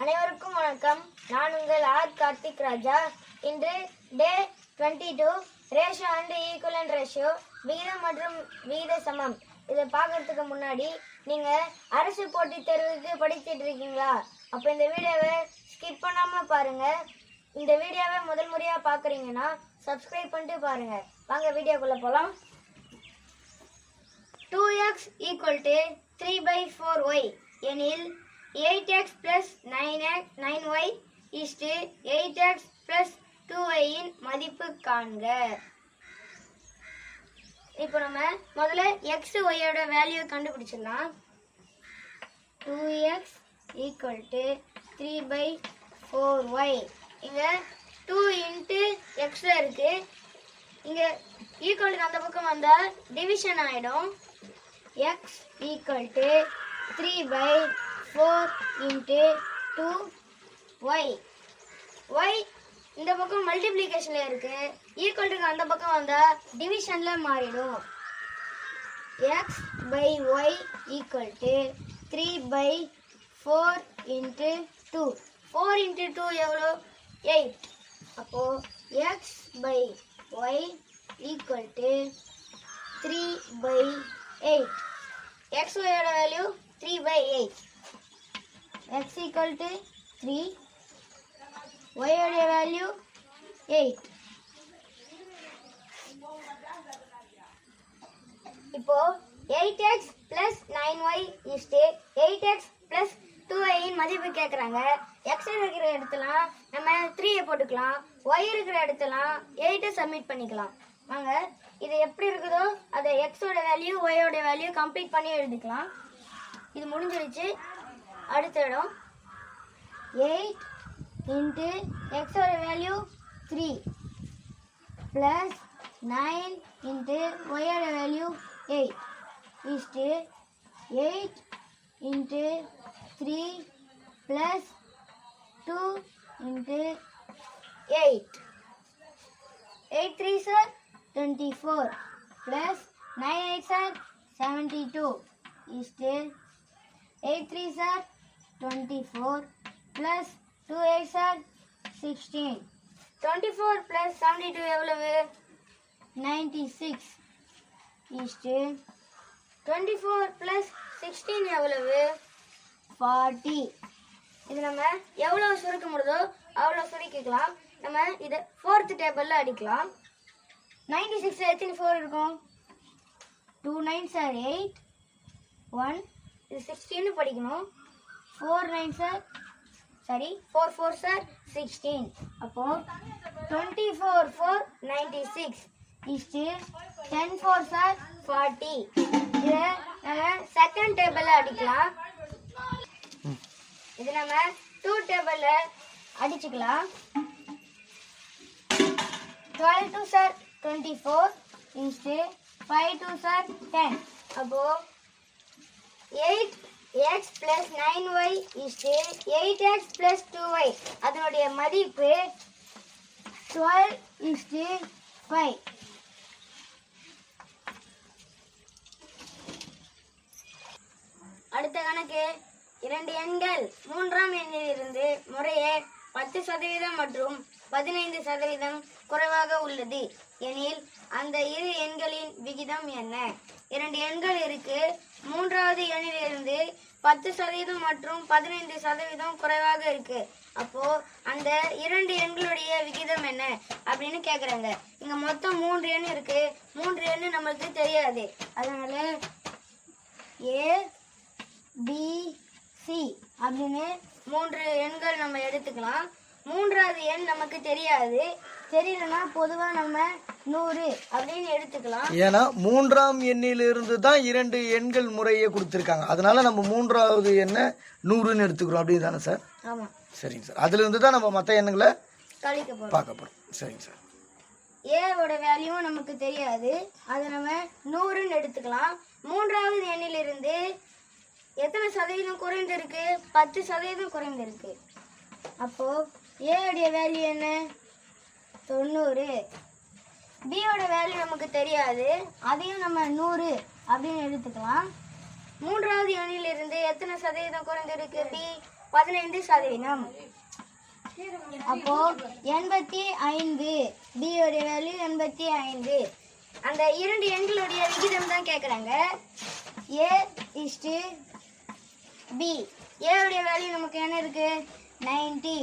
அனைவருக்கும் வணக்கம். நான் உங்கள் ஆர் கார்த்திக் ராஜா. இன்று டே 22 ரேஷியோ அண்ட் ஈக்குவலன்ட் ரேஷியோ விகிதம் மற்றும் விகித சமம். இதை பார்க்கறதுக்கு முன்னாடி நீங்கள் அரசு போட்டித் தேர்வுக்கு படிச்சுட்டு இருக்கீங்களா? அப்போ இந்த வீடியோவை ஸ்கிப் பண்ணாமல் பாருங்கள். இந்த வீடியோவை முதல் முறையாக பார்க்குறீங்கன்னா சப்ஸ்கிரைப் பண்ணிட்டு பாருங்கள். வாங்க வீடியோக்குள்ளே போகலாம். 2x = 3/4y எனில் 8x plus 9y is 8x plus 2y இன் மதிப்பு காண்க. இப்போ நம்ம முதல்ல x yயோட வேல்யூ கண்டுபிடிச்சிடலாம். 2x = 3/4y. இங்க 2 × x இருக்கு. இங்க ஈக்குவலுக்கு அந்த பக்கம் வந்தா டிவிஷன் ஆயிடும். x = 3/4 × 2y. y இந்த பக்கம் மல்டிப்ளிகேஷன்ல இருக்கு. ஈக்குவலுக்கு அந்த பக்கம் வந்தா டிவிஷன்ல மாறிடும். x/y = 3/4 × 2. 4 × 2 எவ்வளோ? 8. அப்போ x/y = 3/8. x யோட வேல்யூ 3/8. x = 3, y யோட வேல்யூ 8. இப்போ 8x plus 9y is 8x plus 2y இன் மதிப்பு கேட்குறாங்க. x இருக்கிற இடத்துலாம் நம்ம 3 போட்டுக்கலாம். y இருக்கிற இடத்துலாம் 8 சப்மிட் பண்ணிக்கலாம். வாங்க இது எப்படி இருக்குதோ அதை எக்ஸோட வேல்யூ ஒய்யோட வேல்யூ கம்ப்ளீட் பண்ணி எழுதிக்கலாம். இது முடிஞ்சிருச்சு. அடுத்த இடம் 8 × எக்ஸோட வேல்யூ 3 ப்ளஸ் 9 × ஒய்யோட value 8 is 8 × 3 plus 2 × 8. 8 3s are 24 plus 9 8s are 72 is 8 3s are 24 plus 2 8s are 16. 24 plus 72 எவ்வளவு? 96 is 24 plus 16 எவ்வளவு? 40. இது நம்ம எவ்வளவு சுருக்க முடியுதோ அவ்வளோ சுருக்கிக்கலாம். நம்ம இதை 4th டேபிளில் அடிக்கலாம். 96 எத்தனை 4 இருக்கும்? 2 9s are 8, 1 இது 16 படிக்கணும். 4 4s are 16. அப்போ 24 4 96 is 10 4s are 40. இதை நம்ம செகண்ட் டேபிளில் அடிக்கலாம். இது நம்ம 2 டேபிளில் அடிச்சுக்கலாம். 12 2s are 24 is 5 2s are 10. அப்போ 8x plus 9y is 8x plus 2y. அதனுடைய மதிப்பு 12:5. அடுத்த கணக்கு 2 எண்கள் 3ஆம் எண்ணிலிருந்து முறையே 10% மற்றும் 15% குறைவாக உள்ளது எனில் அந்த இரு எண்களின் விகிதம் என்ன? 2 எண்கள் இருக்கு. 3வது எண்ணிலிருந்து 10% மற்றும் 15% குறைவாக இருக்கு. அப்போ அந்த 2 எண்களுடைய விகிதம் என்ன அப்படின்னு கேக்குறாங்க. இங்க மொத்தம் 3 எண் இருக்கு. 3 எண் நம்மளுக்கு தெரியாது. அதனால ABC அப்படின்னு 3 எண்கள் நம்ம எடுத்துக்கலாம். 3வது எண் நமக்கு தெரியாது. தெரியலன்னா பொதுவா நம்ம 100 அப்படின்னு எடுத்துக்கலாம். ஏன்னா 3ஆம் எண்ணிலிருந்து தான் 2 எண்கள் முறையே கொடுத்துருக்காங்க. அதனால நம்ம 3வது எண்ணை 100ன்னு எடுத்துக்கிறோம். அப்படி தானே சார்? ஆமா. சரிங்க சார். அதுல இருந்து தான் நம்ம மற்ற எண்ணுங்களை பார்க்க போறோம். சரிங்க சார். ஏவோட வேல்யூ நமக்கு தெரியாது. அதை நம்ம 100ன்னு எடுத்துக்கலாம். 3வது எண்ணிலிருந்து எத்தனை சதவீதம் குறைந்திருக்கு? 10% குறைந்திருக்கு. அப்போ ஏடைய வேல்யூ என்ன? 90. பியோட வேல்யூ நமக்கு தெரியாது. அதையும் நம்ம 100 அப்படின்னு எடுத்துக்கலாம். 3வது எண்ணிலிருந்து எத்தனை சதவீதம் குறைந்திருக்கு? பி 15%. அப்போ 85, B உடைய வேல்யூ 85. அந்த இரண்டு எண்களுடைய விகிதம் தான் கேட்குறாங்க. A/B. A உடைய வேல்யூ நமக்கு என்ன இருக்கு? 90.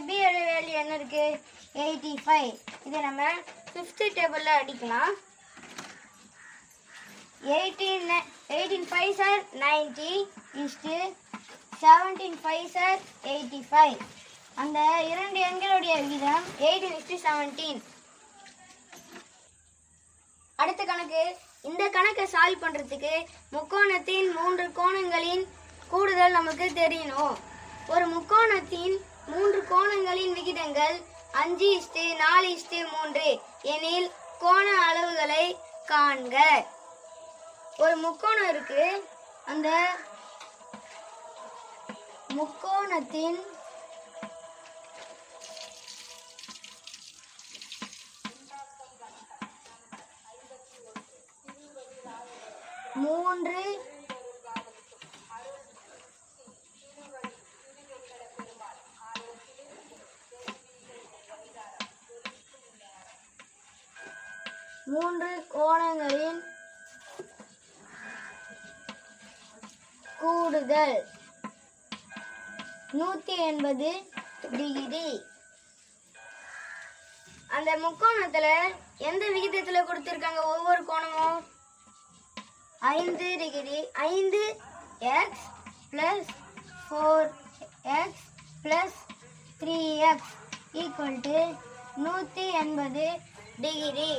B உடைய வேல்யூ என்ன இருக்கு? 85. இதை நம்ம 5th டேபிள்ல அடிக்கலாம். 18 5s are 90 17 5s are 85. அந்த இரண்டு எண்களுடைய விகிதம் 18:17. அடுத்த கணக்கு. இந்த கணக்கை சால்வ் பண்றதுக்கு முக்கோணத்தின் 3 கோணங்களின் கூடுதல் நமக்கு தெரியணும். ஒரு முக்கோணத்தின் 3 கோணங்களின் விகிதங்கள் 5:4:3 எனில் கோண அளவுகளை காண்க. ஒரு முக்கோணம் இருக்கு. அந்த முக்கோணத்தின் மூன்று கோணங்களின் கூடுதல் 180 டிகிரி. அந்த முக்கோணத்துல எந்த விகிதத்துல கொடுத்திருக்காங்க? ஒவ்வொரு கோணமும் 5 degree. 5x plus 4x plus 3x equal to 180 degree.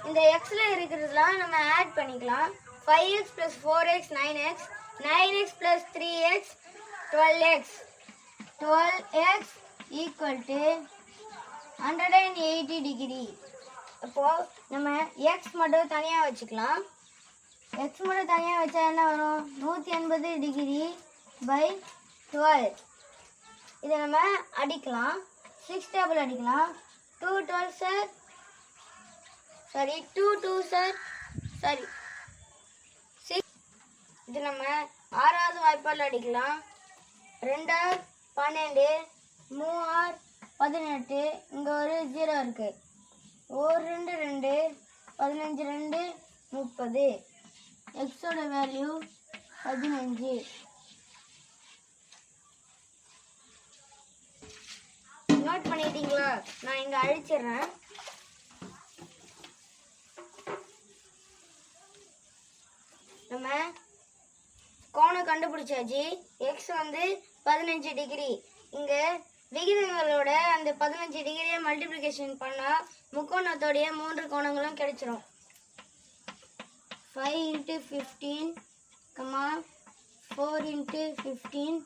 இந்த xல இருக்கிறதுலாம் நம்ம ஆட் பண்ணிக்கலாம். 5x plus 4x 9x, 9x plus 3x 12x. 12x equal to 180 degree. அப்போ நம்ம x மட்டும் தனியா வச்சுக்கலாம். x மட்டும் தனியா வச்சா என்ன வரும்? 180 டிகிரி by 12. இதை நம்ம அடிக்கலாம். 6 டேபிள் அடிக்கலாம். 2 12 சார், சாரி 2 2 சார், சாரி 6. இது நம்ம ஆறாவது வாய்ப்பால் அடிக்கலாம். 2 12, 3 18. இங்க ஒரு 0 இருக்கு. 1 2 2, 15 2 30. எக்ஸோட வேல்யூ 15. நோட் பண்ணிட்டீங்களா? நான் இங்க அழிச்சிடுறேன். நம்ம கோணம் கண்டுபிடிச்சாச்சு. எக்ஸ் வந்து 15 டிகிரி. இங்க விகிதங்களோட அந்த 15 டிகிரியை மல்டிப்ளிகேஷன் பண்ணா முக்கோணத்தோடைய 3 கோணங்களும் கிடைச்சிரும். 5 into 15, 4 into 15,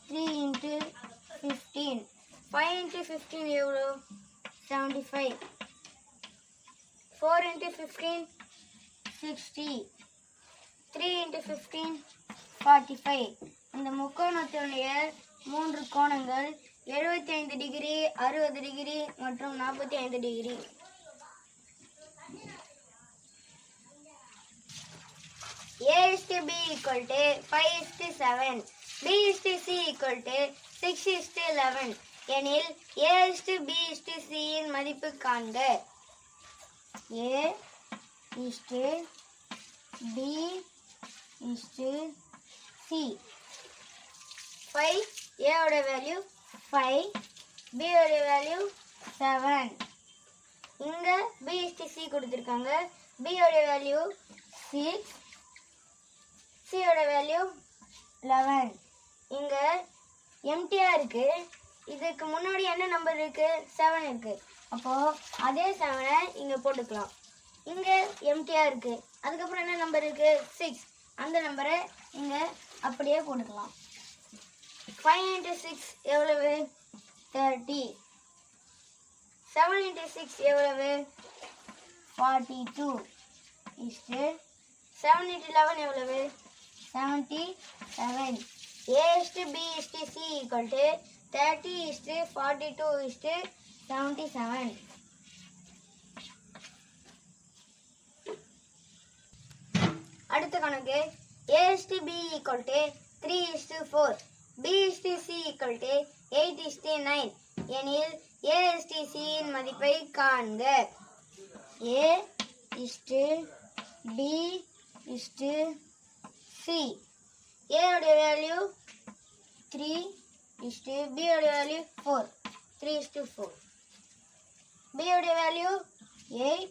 3 into 15. 5 into 15 எவ்வளோ? 75. 4 into 15 60. 3 into 15 45. இந்த முக்கோணத்துடைய 3 கோணங்கள் 75 டிகிரி, 60 டிகிரி மற்றும் 45 degree. A/B equal to 5:7. B/C equal to 6:11 எனில் A/B/C இன் மதிப்பு காண்க. A/B/C 5. A ஓட வேல்யூ 5, B ஓட வேல்யூ 7. இங்க B/C கொடுத்திருக்காங்க. B ஓட வேல்யூ 6, C ஓட வேல்யூ 11. இங்க எம்டியா இருக்கு. இதுக்கு முன்னாடி என்ன நம்பர் இருக்கு? 7 இருக்கு. அப்போ அதே 7 இங்க போட்டுக்கலாம். இங்க எம்டியா இருக்கு. அதுக்கப்புறம் என்ன நம்பர் இருக்கு? 6. அந்த நம்பரை இங்க அப்படியே போட்டுக்கலாம். 5 into 6 எவ்வளவு? 30. 7 into 6 எவ்வளவு? 42. 7 into 11 எவ்வளவு? 77. A/B/C equal to 30:42:77. அடுத்த கணக்கு. A/B equal to 3:4. B:C equal to 8:9 எனில் A:C இன் மதிப்பை காண்க. A B C. A உடைய வேல்யூ 3 B உடைய வேல்யூ 4. 3:4. B உடைய வேல்யூ 8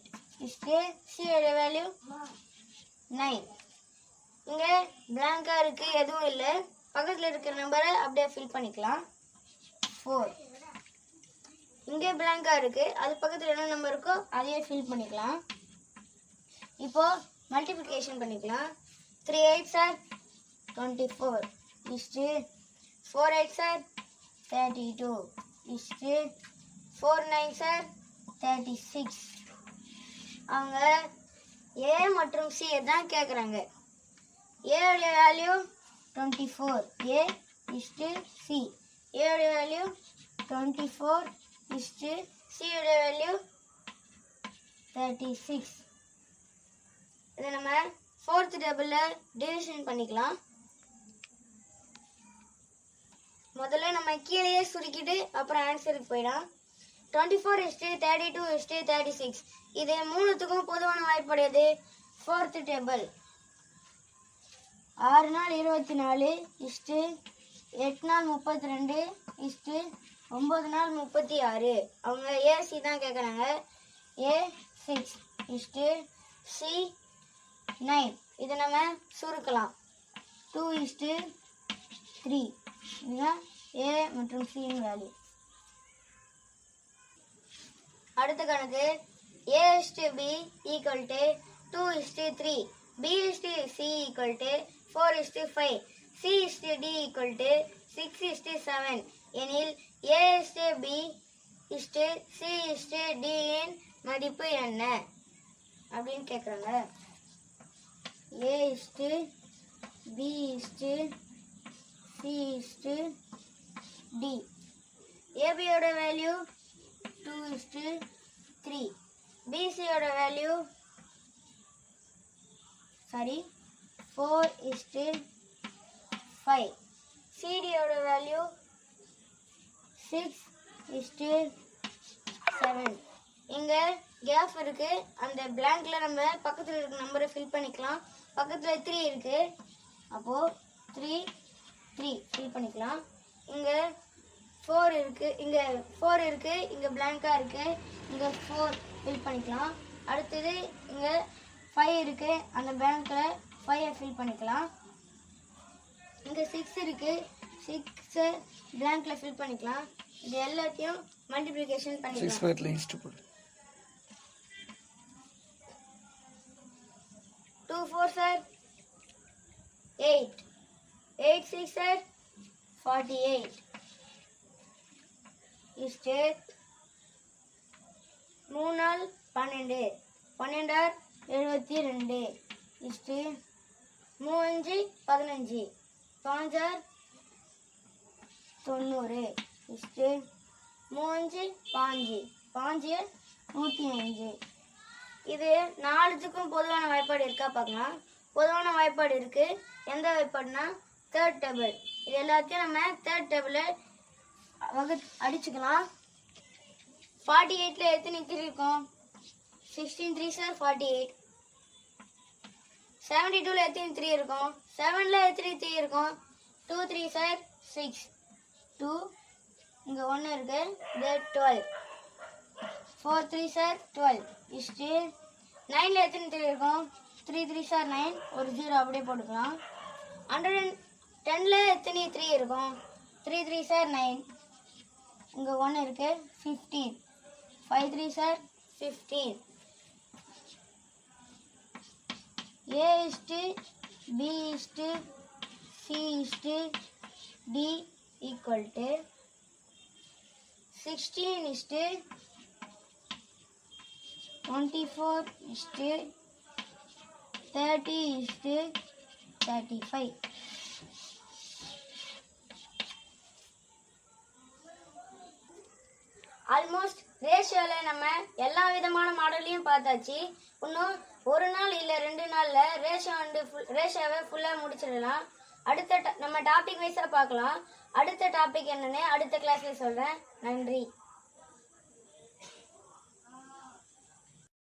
C உடைய வேல்யூ 9. இங்க blank-ஆ இருக்கு, எதுவும் இல்லை. பக்கத்தில் இருக்கிற நம்பரை அப்படியே ஃபில் பண்ணிக்கலாம். 4. இங்கே blank-ஆ இருக்கு, அது பக்கத்தில் என்ன நம்பர் இருக்கோ அதையே ஃபில் பண்ணிக்கலாம். இப்போ மல்டிப்ளிகேஷன் பண்ணிக்கலாம். 3 8s are 24 4 8s are 32 4 9s are 36. அவங்க A மற்றும் C தான் கேட்குறாங்க. A உடைய வேல்யூ 24. A C. A உடைய வேல்யூ 24 C உடைய வேல்யூ 36. இதை நம்ம 4th டேபிளில் டிவிஷன் பண்ணிக்கலாம். முதல்ல நம்ம கீழேயே சுருக்கிட்டு அப்புறம் ஆன்சருக்கு போயிடலாம். 24:32 36. இது மூணுத்துக்கும் பொதுவான வாய்ப்புடையது. 4th டேபிள் 6 நாள் 24 8 நாள் 32 9 நாள் 36. அவங்க AC தான் கேட்குறாங்க. A6 C 9. இதை நம்ம சுருக்கலாம். 2:3. இதுதான் A மற்றும் C இன் வேல்யூ. அடுத்த கணக்கு A:B equal to 2:3. B:C equal to 4:5. C:D equal to 6:7 எனில் A:B C:D இன் மதிப்பு என்ன அப்படின்னு கேட்குறாங்க. A:B C:D. AB யோட வேல்யூ 2:3. BC யோட வேல்யூ 4:5. CD யோட வேல்யூ 6:7. இங்க கேப் இருக்கு, அந்த பிளாங்க்ல நம்ம பக்கத்துல இருக்க நம்பரை ஃபில் பண்ணிக்கலாம். பக்கத்துல 3 இருக்கு, அப்போ 3 ஃபில் பண்ணிக்கலாம். இங்க 4 இருக்கு, இங்க 4 இருக்கு, இங்க பிளாங்கா இருக்கு, இங்க 4 ஃபில் பண்ணிக்கலாம். அடுத்தது இங்க 5 இருக்கு, அந்த பிளாங்க்ல 5 ஃபில் பண்ணிக்கலாம். இங்க 6 இருக்கு, 6 பிளாங்க்ல ஃபில் பண்ணிக்கலாம். இது எல்லாத்தையும் மல்டிப்ளிகேஷன் பண்ணிக்கலாம். 2 4s are 8. 8 6s are 48. 3 நாள் 12 12 ஆர் 72. 3 5 15 5 ஆர் 90. 3 5 5 5 105. இது நாலுத்துக்கும் பொதுவான வாய்ப்பாடு இருக்கா பார்க்கலாம். பொதுவான வாய்ப்பாடு இருக்கு. எந்த வாய்ப்பாடுனா 3rd டேபிள். இது எல்லாத்தையும் நம்ம 3rd டேபிளில் அடிச்சுக்கலாம். 48ல எத்தனை 3 இருக்கும்? 16 3s are 48. 72ல எத்தனை 3 இருக்கும்? 7ல எத்தனை 3 இருக்கும்? 2 3s are 6. 2 இங்க 1 இருக்கு, இது 12. 4 3s are 12. 9ல எத்தனை 3 இருக்கும்? 3 3s are 9. ஒரு 0 அப்படியே போட்டுக்கலாம். 110ல எத்தனை 3 இருக்கும்? 3 3s are 9. இங்க 1 இருக்கு, 15. 5 3s are 15. A:B C:D equal to 16 24 30 35. Almost ரேஷியோவில் நம்ம எல்லா விதமான மாடலையும் பார்த்தாச்சு. இன்னும் ஒரு நாள் இல்லை 2 நாளில் ரேஷியோவை ஃபுல்லாக முடிச்சிடலாம். நம்ம டாபிக் வைஸா பார்க்கலாம். அடுத்த டாபிக் என்னன்னு அடுத்த கிளாஸ்ல சொல்றேன். நன்றி.